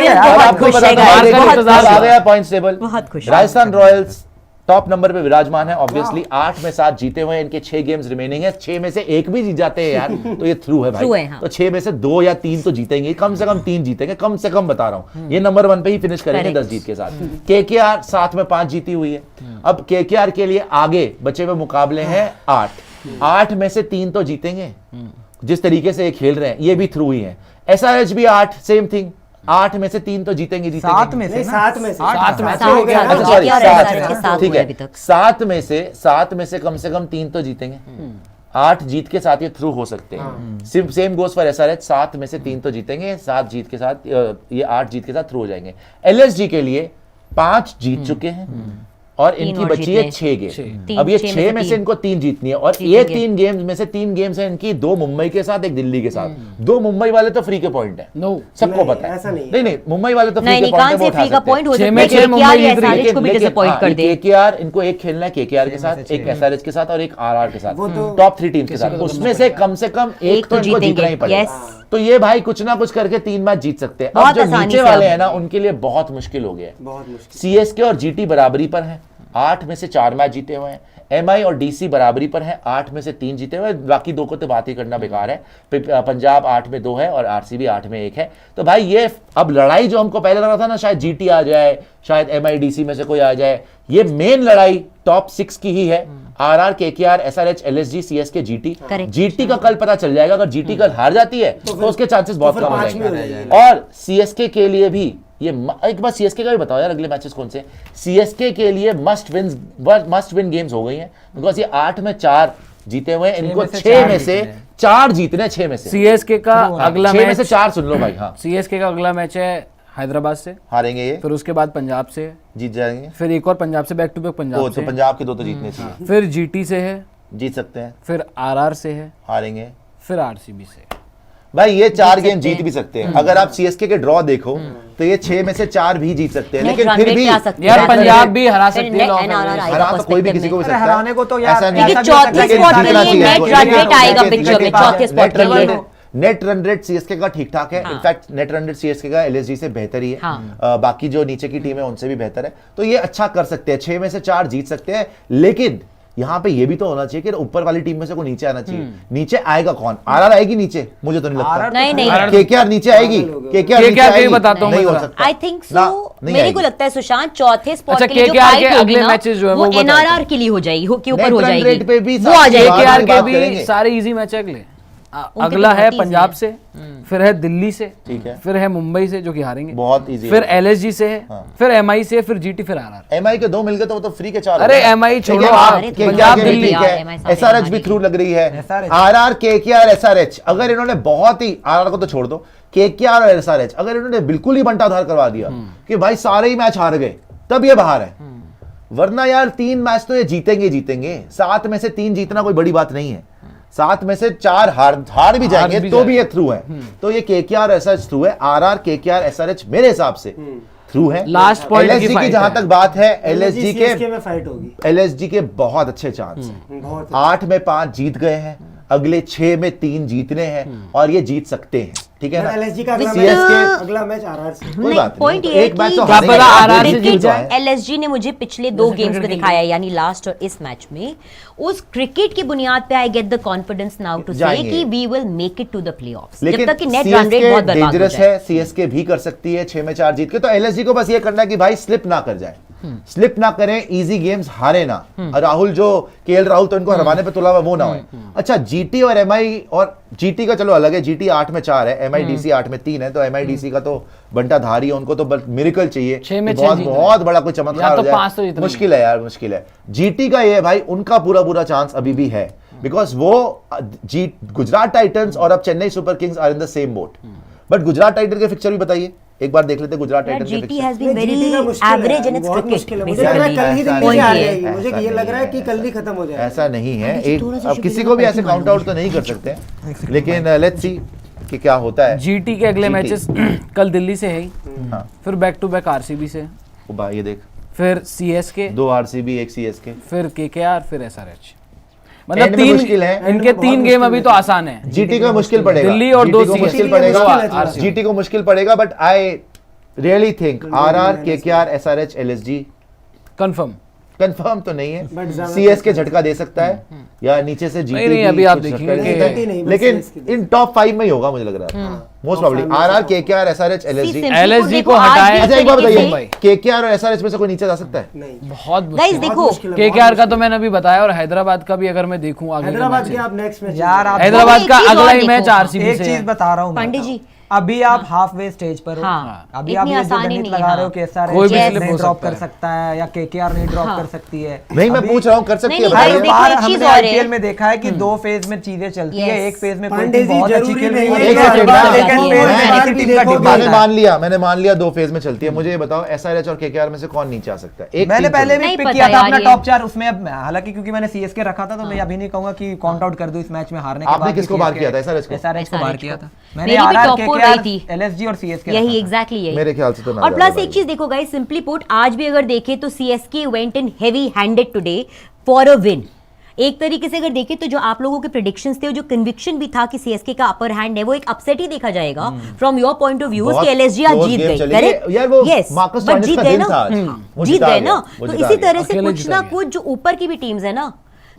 बहुत खुश है guys, बहुत आ गया पॉइंट्स टेबल। बहुत खुश। राजस्थान रॉयल्स टॉप नंबर पे विराजमान है ऑब्वियसली, 8 में 7 जीते हुए हैं, इनके 6 गेम्स रिमेनिंग है, 6 में से 1 भी जीत जाते हैं यार तो ये थ्रू है भाई। हाँ। तो 6 में से 2 या 3 तो जीतेंगे, कम से कम 3 जीतेंगे, कम से कम बता रहा हूं, ये नंबर 1 पे ही फिनिश करेंगे 10 जीत के साथ। केकेआर 7 में 5 जीती हुई है। अब केकेआर के लिए आगे बचे हुए मुकाबले हैं 8 में से 3 तो जीतेंगे, जिस तरीके से ये खेल रहे हैं ये भी थ्रू ही है। एसआरएच भी 8, सेम थिंग, 8 में से 3 तो जीतेंगे 7 में से 7 में से हो गया। अच्छा सॉरी 7, ठीक है, 7 में से कम 3 तो जीतेंगे, 8 जीत के साथ ये थ्रू हो सकते हैं। सेम गोस फॉर एसआरएच, 7 में से 3 तो जीतेंगे, 7 जीत के साथ ये 8 जीत के साथ थ्रू हो जाएंगे। एलएसजी के लिए 5 जीत चुके हैं और इनकी बची है 6 गेम। अब ये 6 में से इनको 3 जीतनी है और ये 3 गेम्स में से 3 गेम्स है इनकी, 2 मुंबई के साथ, 1 दिल्ली के साथ। 2 मुंबई वाले तो फ्री के पॉइंट है, सबको पता है। नहीं मुंबई वाले तो फ्री के पॉइंट है, केकेआर इनको एक खेलना है, केकेआर के साथ, एक एसआरएच के साथ और एक आरआर के साथ, टॉप 3 टीम्स के साथ, उसमें से कम एक तो इनको जीतना ही पड़ेगा। तो ये भाई कुछ ना कुछ करके 3 मैच जीत सकते हैं। अब जो नीचे वाले हैं ना उनके लिए बहुत मुश्किल हो गया है। सीएसके और जीटी बराबरी पर हैं, 8 में से 4 मैच जीते हुए हैं। एमआई और डीसी बराबरी पर है, 8 में से 3 जीते हुए, बाकी 2 को तो बात ही करना बेकार है। पंजाब 8 में 2 है और आरसीबी 8 में 1 है। तो भाई ये अब लड़ाई जो हमको पहले लग रहा था ना, शायद जीटी आ जाए, शायद एमआई डीसी में से कोई आ जाए, ये मेन लड़ाई टॉप 6 की ही है। RR, KKR, SRH, LSG, CSK, GT का कल पता चल जाएगा। अगर जीटी कल हार जाती है तो उसके चांसेस बहुत कम हो जाएंगे। और सीएसके के लिए भी ये एक बार सीएसके का भी बताओ यार, अगले मैचेस कौन से? सीएसके के लिए मस्ट विन गेम्स हो गई हैं, बिकॉज ये 8 में 4 जीते हुए हैं, इनको 6 में से 4 जीतने, 6 में से। सीएसके का अगला 6 में से 4 सुन लो भाई। हाँ, सीएसके का अगला मैच है हैदराबाद से, हारेंगे ये, फिर उसके बाद पंजाब से जीत जाएंगे, फिर एक और पंजाब से, बैक टू बैक पंजाब से, तो पंजाब के 2 तो जीतने चाहिए, फिर जीटी से है, जीत सकते हैं, फिर आरआर से है, हारेंगे, फिर आरसीबी से। भाई ये 4 गेम जीत भी सकते हैं। अगर आप सीएसके के ड्रॉ देखो तो ये 6 में से 4 भी जीत सकते हैं, लेकिन फिर भी यार पंजाब भी हरा सकती है, हरा तो कोई भी किसी को भी सकता है, हराने को तो यार ऐसा नहीं है। चौथे स्पॉट के लिए नेट रन रेट आएगा पिक्चर में, चौथे स्पॉट के लिए नेट रन रेट सीएसके का ठीक ठाक है। In fact net run rate CSK का एलएसजी से बेहतर ही है। बाकी जो नीचे की टीम है उनसे भी बेहतर है। तो ये अच्छा कर सकते हैं, 6 में से 4 जीत सकते हैं। लेकिन यहाँ पे ये भी तो होना चाहिए कि ऊपर वाली टीम में से कोई नीचे आना चाहिए। नीचे आएगा कौन? आरआर आएगी नीचे? मुझे तो नहीं लगता। नहीं केकेआर नीचे आएगी, केकेआर नीचे आएगी, बताता हूं, नहीं हो सकता। आई थिंक सो, मेरे को लगता है सुशांत चौथे स्पॉट के लिए जो केकेआर फाइट के होगी अगले ना मैचेस जो है वो एनआरआर के लिए हो जाएगी, के ऊपर हो जाएगी, पे भी वो आ जाएगी। केकेआर के भी सारे इजी मैच है अगले। अगला है पंजाब से, फिर है दिल्ली से, ठीक है, फिर है मुंबई से जो कि हारेंगे, बहुत इजी, फिर एलएसजी से है, फिर एमआई से, फिर जीटी, फिर आरआर। एमआई के 2 मिल गए तो वो तो फ्री के 4। अरे एमआई छोड़ो, पंजाब दिल्ली है, एसआरएच भी थ्रू लग रही है, आरआर, केकेआर, एसआरएच। अगर इन्होंने बहुत ही, आरआर को तो छोड़ दो, केकेआर और एसआरएच अगर इन्होंने बिल्कुल ही बंटाधार करवा दिया कि भाई सारे ही मैच हार गए, तब ये बाहर है। वरना यार 3 मैच तो ये जीतेंगे। 7 में से 3 जीतना कोई बड़ी बात नहीं है। 7 में से 4 हार भी जाएंगे तो भी ये थ्रू है। तो ये केकेआर एसआरएच थ्रू है, आरआर, केकेआर, एसआरएच मेरे हिसाब से थ्रू है। लास्ट पॉइंट एलएसजी की जहां तक बात है, एलएसजी में फाइट होगी, एलएसजी के बहुत अच्छे चांस हैं। 8 में 5 जीत गए हैं, अगले 6 में 3 जीतने हैं और ये जीत सकते हैं, ठीक है ना। एलएसजी का अगला मैच आरआर से, कोई बात पॉइंट नहीं, ये एक मैच तो आरआर से जीत जाए। एलएसजी ने मुझे पिछले 2 गेम्स में दिखाया, यानी लास्ट और इस मैच में, उस क्रिकेट की बुनियाद पे I get the confidence now to say कि we will make it to the playoffs. जब तक कि नेट रन रेट बहुत बर्बाद हो डेंजरस जाए। है, सीएसके भी कर सकती है 6 में 4 जीत के। तो एलएसजी को बस ये करना है कि भाई स्लिप ना कर जाए, स्लिप ना करें, इजी गेम्स हारे ना। राहुल जो केएल राहुल तो इनको हरवाने पे तुला हुआ वो ना हो। अच्छा, जीटी और एमआई, और जीटी का चलो अलग है, जीटी 8 में 4 है, एमआई डीसी 8 में 3 है, तो एमआई डीसी का तो बंटा धारी है, उनको तो मिरेकल चाहिए, बहुत बड़ा कोई चमत्कार हो जाए, मुश्किल है यार, मुश्किल है। जीटी का ये भाई उनका पूरा चांस अभी भी है, बिकॉज वो गुजरात टाइटंस और अब Chennai Super Kings are in the same boat. But Gujarat Titan के फिक्चर भी बताइए, एक बार देख लेते हैं गुजरात टाइटंस के GT has been very average in its cricket. मुझे लग रहा है कल ही दिल्ली से आ जाएगी, मुझे ये लग रहा है कि कल ही खत्म हो जाएगा। ऐसा नहीं है, एक अब किसी को भी ऐसे काउंट आउट तो नहीं कर सकते, लेकिन लेट्स सी कि क्या होता है। जीटी के अगले मैचेस कल दिल्ली से है ही, फिर बैक टू बैक आरसीबी से, ये देख, फिर सीएसके, 2 आरसीबी 1 सीएसके, फिर केकेआर, फिर एसआरएच। मतलब 3 मुश्किल है, इनके 3 गेम अभी तो आसान है। जीटी को मुश्किल पड़ेगा, दिल्ली और 2 मुश्किल पड़ेगा, जीटी को मुश्किल पड़ेगा, but I really think RR, KKR, SRH, LSG confirm confirm तो नहीं But है। ज्यादा सीएसके झटका दे सकता है या नीचे से जीटी नहीं, अभी आप देखेंगे कि- लेकिन इन टॉप 5 में ही होगा मुझे लग रहा है most probably. RR, KKR, SRH, LSG. LSG को हटाए। अच्छा एक बात बताइए, मुंबई। केकेआर और एसआरएच में से कोई नीचे जा सकता है? नहीं, बहुत गाइस मुश्किल। देखो केकेआर का तो मैंने अभी बताया, और हैदराबाद का भी अगर मैं देखूं आगे के हैदराबाद मैच के है। आप नेक्स्ट मैच यार आप हैदराबाद एक का चीज अगला और ही देखो। मैच आरसीबी एक से चीज है। बता रहा हूँ मैं पांडे तो। जी। अभी आप हाफ वे स्टेज पर हो। हाँ। अभी इतनी आप ये जो आसानी गणित नहीं, लगा रहे हो हाँ। कि एसआरएच कोई भी slip नहीं हो ड्रॉप सकता कर है। सकता है या केकेआर नहीं ड्रॉप हाँ। कर सकती है। नहीं मैं अभी पूछ रहा हूँ कर सकती है नहीं, भाई। guys, हर देखो, बार एक चीज हमने और है। आईपीएल में देखा है कि दो फेज में चीजें चलती है। Yes. एक फेज में कोई पांडे टीम जी, बहुत अच्छी जरूरी खेल नहीं रही है है, कि हर सेकंड बार फेज देखो, में मैंने किसी टीम का देखो, डिब्बा मैंने है। मान लिया 2 फेज में चलती है। मुझे ये बताओ एसआरएच और केकेआर में से कौन नीचे आ सकता है? एक मैंने टीम पहले चलो। भी नहीं पिक पता किया था यार अपना ये। टॉप 4 उसमें। अब हालांकि क्योंकि मैंने सीएसके रखा था तो मैं अभी नहीं कहूंगा कि काउंट आउट कर दूं इस मैच में हारने के आपने बाद। किसको बाहर किया था? SRH को? एसआरएच को बाहर SRH किया को। था मैंने। मेरी भी आरआर, top 4 केकेआर, रही थी। एलएसजी और सीएसके यही एग्जैक्टली यही। मेरे ख्याल से तो ना और ज्यादा प्लस एक चीज देखो गाइस, सिंपली पुट आज भी अगर देखें तो CSK went in heavy handed today for a win. एक तरीके से अगर देखें तो जो आप लोगों के प्रेडिक्शंस थे, जो कन्विक्शन भी था कि सीएसके का अपर हैंड है, वो एक अपसेट ही देखा जाएगा from your point of view बहुत कि एलएसजी आज close जीत game गई। चली करेक्ट गई। यार वो यस, मार्कस बट टॉयनिस जीत का गए दिन ना। था आज। वो जीत जिता गए गया, ना। वो तो जिता इसी गया। तरह से अकेले कुछ जिता ना गया। कुछ जो ऊपर की भी टीम्स है ना,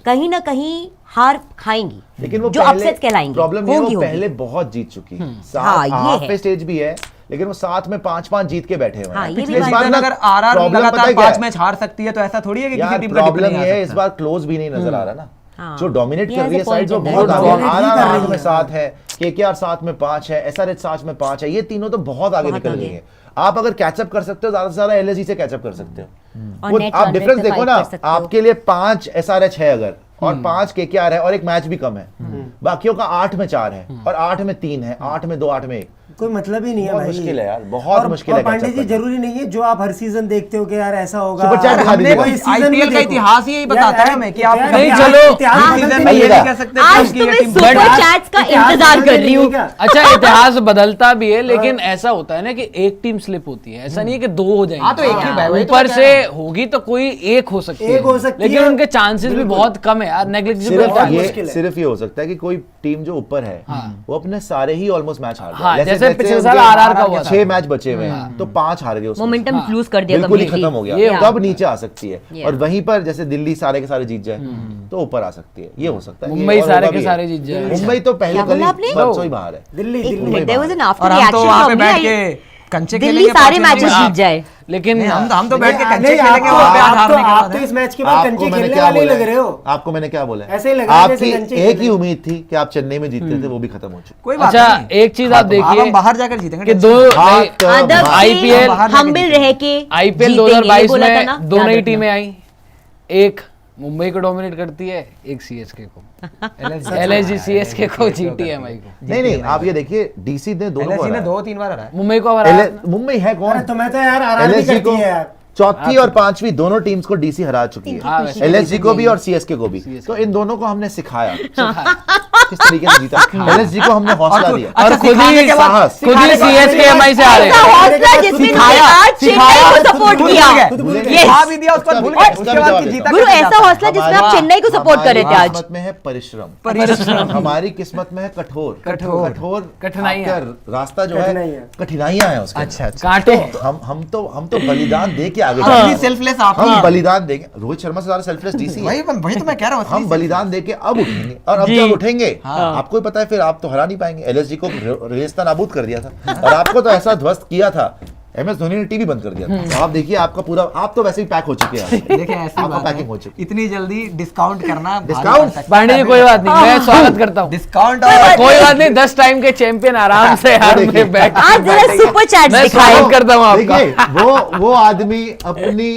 कहीं ना कहीं हार खाएंगी, लेकिन वो जो अपसेट्स कहलाएंगी। प्रॉब्लम ये होंगी, वो होंगी। पहले बहुत जीत चुकी है। हाँ, ये हाफ है। पे स्टेज भी है लेकिन वो साथ में 5-5 जीत के बैठे हुए हाँ, हैं। ये भी पिछले बात बार सीजन ना अगर आरआर problem लगातार पता है क्या 5 है? मैच हार सकती है तो ऐसा थोड़ी है कि किसी यार टीम का डिब्बा प्रॉब्लम नहीं ये आ है इस सकता। बार क्लोज भी नहीं नजर आ रहा ना। हाँ। जो डोमिनेट ये कर रही है ऐसे साइड, जो point बहुत है। आगे, dominate ही कर आरआर रही 8 में है। 7 है, केकेआर 7 में 5 है, एसआरएच 7 में 5 है। ये तीनों तो बहुत आगे बहुत निकल आगे। गई है। आप अगर कैचअप कर सकते हो ज्यादा से ज्यादा एलएसजी से कैचअप कर सकते हो। और वो net आप run डिफरेंस rate पे देखो fight ना, कर सकते हो। आपके लिए 5 एसआरएच है अगर और 5 केकेआर है और एक मैच भी कम है, बाकियों का 8 में 4 है और 8 में 3 है, 8 में 2, 8 में 1। कोई मतलब ही नहीं है बहुत भाई। मुश्किल है यार, बहुत मुश्किल है और पांडे catch up जी करना। जरूरी नहीं है जो आप हर सीजन देखते हो कि यार ऐसा होगा। Super chat दिखा दीजिएगा। वही season IPL में का देखो। इतिहास ही यही बताता है हमें कि आप यार, नहीं, इतिहास- चलो, इतिहास इस बदलते सीजन में नहीं ये है। नहीं कह सकते आज कि ये तुम्हें टीम सुपर बट- चैट्स का इतिहास इंतजार बदलते कर रही नहीं हूँ। क्या? अच्छा इतिहास बदलता भी है, लेकिन ऐसा होता है ना कि एक टीम स्लिप होती है, ऐसा नहीं है कि 2 हो जाएंगे। हाँ, तो एक ही भाई, वही तो ऊपर मैं से कह रहा होगी तो कोई एक हो सकती एक हो सकती लेकिन है। उनके चांसेस भी बिल्कुल। बहुत कम है यार, नेग्लिजिबल सिर्फ बहुत ये मुश्किल है। सिर्फ ये हो सकता है कि कोई टीम जो ऊपर है वो अपने सारे ही ऑलमोस्ट मैच हार हाँ, जाए। जैसे पिछले उनके साल आरआर का हुआ था। 6 मैच बचे हुए हैं तो 5 हार गए उसमें। मोमेंटम लूज कर दिया बिल्कुल ही completely। खत्म हो गया, ये तब नीचे आ सकती है। Yeah. और वहीं पर जैसे दिल्ली सारे के सारे जीत जाए तो ऊपर आ सकती है। ये हो सकता है। ये मुंबई और सारे होगा के भी सारे है। जीत जाए। मुंबई तो पहले क्या कल बोला ही आपने? परसों ही बाहर है। दिल्ली एक Delhi minute, there was an after और हम तो reaction वहां पे from बैठ me। के कंचे दिल्ली खेलेंगे सारे 5 मैचेस मिनट में। जीत जाए। लेकिन हम तो बैठ के नहीं, कंचे नहीं, खेलेंगे वहां पे हारने के आप बाद तो है। इस मैच के बाद आपको कंचे मैंने खेलने क्या वाले बोला लग रहे हो। आपको मैंने क्या बोला ऐसे ही लग रहा है जैसे आपकी कंचे एक खेल ही रहे। उम्मीद थी कि आप चेन्नई में जीतते थे, वो भी खत्म हो चुकी। कोई बात अच्छा नहीं। एक चीज आप अब देखिए हम बाहर जाकर जीतेंगे कि दो हाथ अदब IPL से हम्बल रह के आईपीएल जीतेंगे, ये 2022 बोला था में ना, दो याद नई रखना। टीमें आई, एक मुंबई को डोमिनेट करती है, एक सीएसके को। एलएसजी सीएसके को, जीटीएमआई को। नहीं नहीं, आप ये देखिए डीसी ने दोनों को एलएसजी ने हराया। 2-3 बार हराया। मुंबई को हराया। मुंबई है कौन? अरे तो मैं तो यार आरआर भी एलएसजी करती को है यार। चौथी और 5वीं दोनों टीम्स को डीसी हरा चुकी हाँ, है। वैसे एलएसजी को भी और सीएसके को भी। तो इन दोनों को हमने सिखाया किस तरीके से जीता। एलएसजी को हमने हौसला दिया और खुद ही साहस, खुद ही सीएसके से हारे। ऐसा हौसला जिसमें सिखाया, आज चेन्नई को सपोर्ट भूल किया। गए। भूलेंगे। सिखा भी दिया उसको, भूल गए। उसका उसके भी बाद जवाब की देता जीता हूं। गुरु कैसे ऐसा जाता? हौसला जिसमें आप चेन्नई को सपोर्ट कर रहे थे आज। किस्मत में है परिश्रम। परिश्रम। हमारी किस्मत में है कठोर कठोर। कठोर कठिनाइयां। आपका रास्ता जो है कठिनाइयां। कठिनाइयां हैं उसके अच्छा अच्छा। कांटे। हम तो बलिदान दे के आगे अपनी जाएंगे। सेल्फलेस आप हम ही बलिदान देंगे। रोहित शर्मा से ज्यादा सेल्फलेस डीसी है। वही तो मैं कह रहा हूँ। हम बलिदान देके अब उठेंगे और अब जी। जब उठेंगे आपको ही पता है फिर आप तो हरा नहीं पाएंगे। एलएसजी को रेगिस्तान नाबूद कर दिया था और आपको तो ऐसा ध्वस्त किया था, एमएस धोनी ने टीवी बंद कर दिया था। तो आप देखिए आपका पूरा, आप तो वैसे ही पैक हो चुके हैं। देखिए ऐसी आपका बात पैकिंग हो है, चुकी। इतनी जल्दी डिस्काउंट करना डिस्काउंट? पांडे जी कोई बात नहीं, मैं स्वागत करता हूँ। डिस्काउंट कोई बात नहीं, 10 टाइम के चैंपियन आराम से यार देखिए। में बैठ आज जरा सुपर चैट्स मैं दिखाए। स्वागत करता हूँ आपका। देखिए वो आदमी अपनी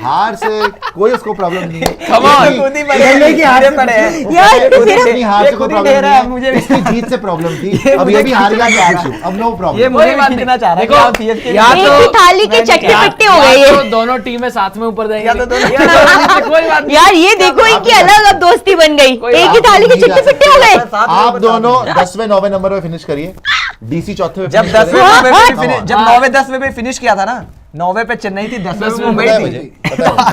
हार से कोई उसको प्रॉब्लम नहीं है। Come on। इसकी- खुद ही खेलने की हार से पड़े हैं। वो यार, कहता है, तो मुझे फिर- अपनी हार से ये कोई खुद ही प्रॉब्लम दे रहा है, नहीं मुझे है। भी- इसकी जीत से प्रॉब्लम थी, ये अब ये मुझे भी हार गया खींचना तो खुश हूँ, अब नो ये प्रॉब्लम। मुझे कोई भी बात नहीं। जीतना चाह रहा है देखो, कि आप CSK या एक तो- ही थाली के चट्टे पट्टे हो गए या ये। तो दोनों टीमें साथ में ऊपर जाएंगी, या तो दोनों- कोई बात नहीं। यार ये देखो इनकी अलग अब दोस्ती बन गई। कोई एक ही बात थाली के नहीं, चिट्टे जा पिट्टे हो गए। साथ में आप ऊपर दोनों 10वें 9वें नंबर पे फिनिश करिए, डीसी चौथे पे जब finish 10वें करे। में Come on. जब 9वें 10वें पे फिनिश किया था ना, 9वें पे चेन्नई थी, 10वें पे मुंबई पता है थी। मुझे, पता है मुझे।